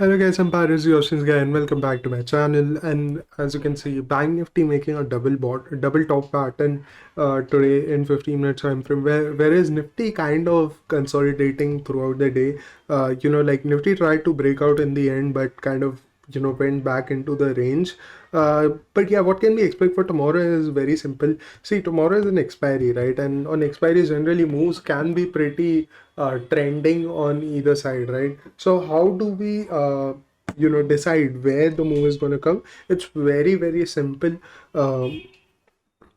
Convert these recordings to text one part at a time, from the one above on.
Hello guys, I'm Paris, your host guy, and welcome back to my channel. And as you can see, Bank Nifty making a double top pattern today in 15 minutes time frame. Whereas Nifty kind of consolidating throughout the day. Like Nifty tried to break out in the end, but kind of went back into the range. But yeah, what can we expect for tomorrow is very simple. See, tomorrow is an expiry, right? And on expiry, generally moves can be pretty trending on either side, right? So how do we decide where the move is going to come? It's very simple. um,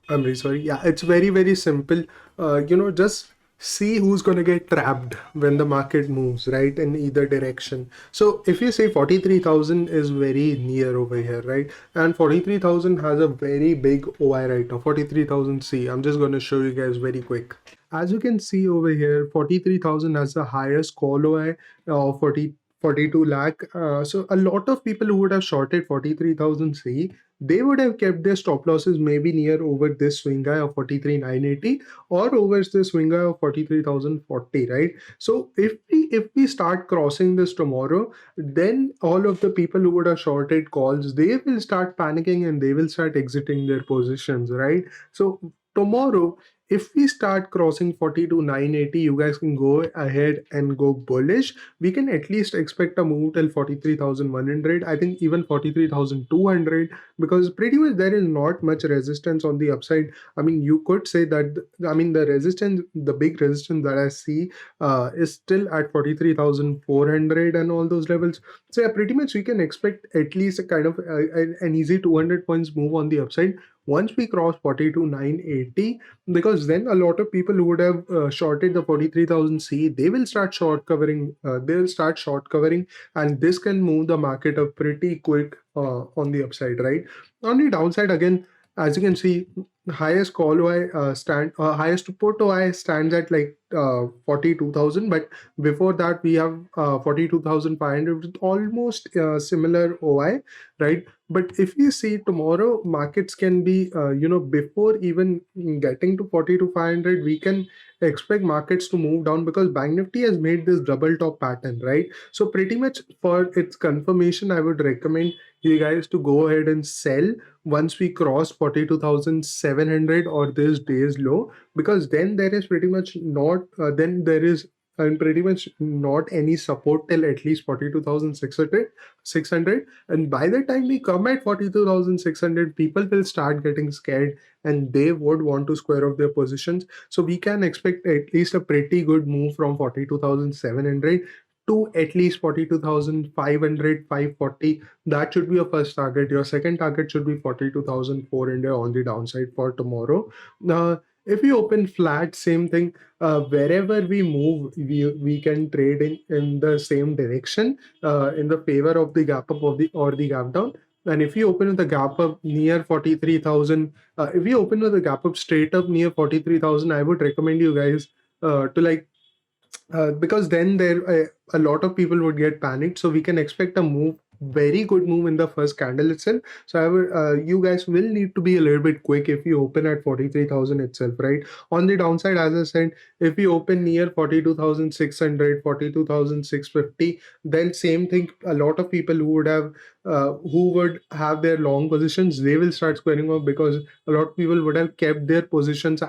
I'm really sorry. Yeah, it's very simple. Just see who's going to get trapped when the market moves, right, in either direction. So if you say 43,000 is very near over here, right, and 43,000 has a very big OI right now, 43,000 C. I'm just going to show you guys very quick. As you can see over here, 43,000 has the highest call OI of 42 lakh. So a lot of people who would have shorted 43,000 C, they would have kept their stop losses maybe near over this swing high of 43,980 or over the swing high of 43,040, right? So if we start crossing this tomorrow, then all of the people who would have shorted calls, they will start panicking and they will start exiting their positions, right? So tomorrow, if we start crossing 42,980, you guys can go ahead and go bullish. We can at least expect a move till 43,100. I think even 43,200, because pretty much there is not much resistance on the upside. I mean, you could say that, I mean, the big resistance that I see is still at 43,400 and all those levels. So yeah, pretty much we can expect at least a kind of an easy 200 points move on the upside once we cross 42,980, because then a lot of people who would have shorted the 43,000 C, they will start short covering. They'll start short covering, and this can move the market up pretty quick on the upside, right? On the downside, again, as you can see, highest call OI highest put OI stands at like 42,000, but before that we have 42,500 with almost similar OI, right? But if you see tomorrow, markets can be, before even getting to 42,500, we can expect markets to move down because Bank Nifty has made this double top pattern, right? So pretty much for its confirmation, I would recommend you guys to go ahead and sell once we cross 42,700 or this day's low, because then there is pretty much not, then there is and pretty much not any support till at least 42,600. And by the time we come at 42,600, people will start getting scared and they would want to square off their positions. So we can expect at least a pretty good move from 42,700 to at least 42,500, 540. That should be your first target. Your second target should be 42,400 on the downside for tomorrow. Now, if we open flat, same thing. Wherever we move, we can trade in the same direction, in the favor of the gap up of the or the gap down. And if you open with the gap up near 43,000, if you open with the gap up straight up near 43,000, I would recommend you guys to like because then a lot of people would get panicked. So we can expect a move, very good move in the first candle itself. So I would, you guys will need to be a little bit quick if you open at 43,000 itself, right? On the downside, as I said, if you open near 42,600, 42,650, then same thing. A lot of people who would have their long positions, they will start squaring off because a lot of people would have kept their positions,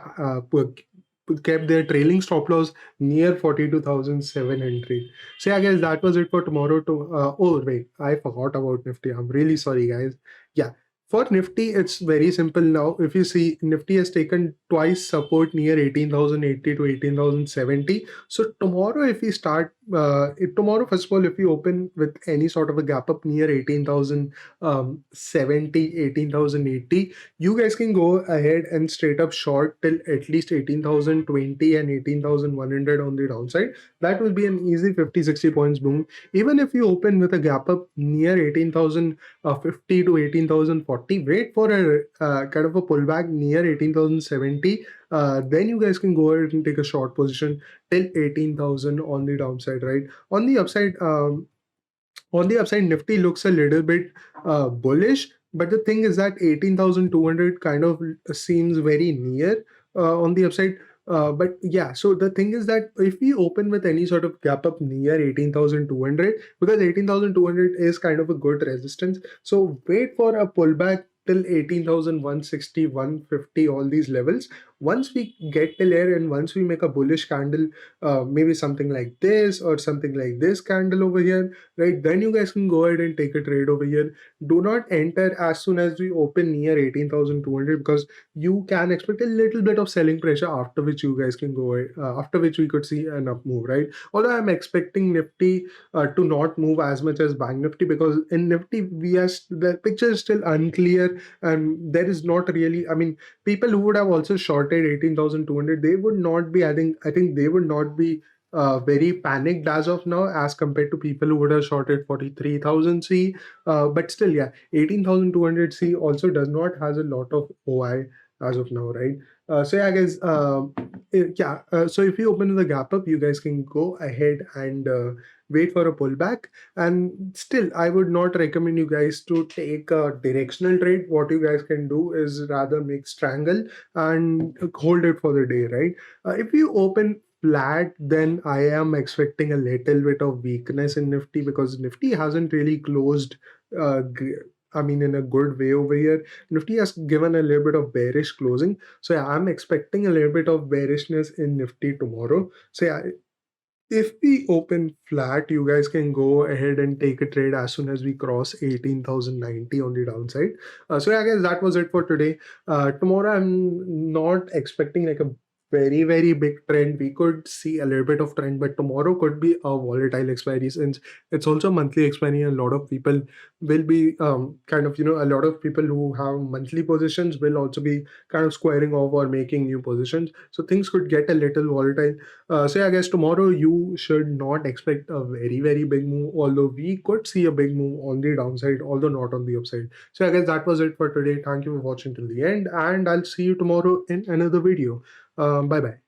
kept their trailing stop loss near 42,700. So yeah, guys, that was it for tomorrow. Oh wait, I forgot about Nifty. I'm really sorry, guys. Yeah, for Nifty, it's very simple now. If you see, Nifty has taken twice support near 18,080 to 18,070. So tomorrow, if we start, tomorrow, first of all, if you open with any sort of a gap up near 18,070, 18,080, you guys can go ahead and straight up short till at least 18,020 and 18,100 on the downside. That will be an easy 50-60 points boom. Even if you open with a gap up near 18,050 to 18,040, wait for a kind of a pullback near 18,070. Then you guys can go ahead and take a short position till 18,000 on the downside, right? On the upside, Nifty looks a little bit bullish, but the thing is that 18,200 kind of seems very near on the upside. But yeah, so the thing is that if we open with any sort of gap up near 18,200, because 18,200 is kind of a good resistance, so wait for a pullback till 18,160, 150, all these levels. Once we get till here and once we make a bullish candle, maybe something like this or something like this candle over here, right? Then you guys can go ahead and take a trade over here. Do not enter as soon as we open near 18,200, because you can expect a little bit of selling pressure, after which you guys can go after which we could see an up move, right? Although I'm expecting Nifty to not move as much as Bank Nifty, because in Nifty the picture is still unclear, and there is not really, I mean, people who would have also shorted 18,200, they would not be, I think they would not be very panicked as of now, as compared to people who would have shorted 43,000 C. But still, yeah, 18,200 C also does not has a lot of OI as of now, right? So yeah, guys, yeah. So if you open the gap up, you guys can go ahead and wait for a pullback. And still, I would not recommend you guys to take a directional trade. What you guys can do is rather make strangle and hold it for the day, right? If you open flat, then I am expecting a little bit of weakness in Nifty, because Nifty hasn't really closed. I mean, in a good way over here. Nifty has given a little bit of bearish closing. So yeah, I'm expecting a little bit of bearishness in Nifty tomorrow. So yeah, if we open flat, you guys can go ahead and take a trade as soon as we cross 18,090 on the downside. So yeah, guys, that was it for today. Tomorrow, I'm not expecting like a very big trend. We could see a little bit of trend, but tomorrow could be a volatile expiry, since it's also monthly expiry. A lot of people will be kind of, a lot of people who have monthly positions will also be kind of squaring off or making new positions. So things could get a little volatile. So yeah, I guess tomorrow you should not expect a very big move, although we could see a big move on the downside, although not on the upside. So I guess that was it for today. Thank you for watching till the end, and I'll see you tomorrow in another video. Bye bye.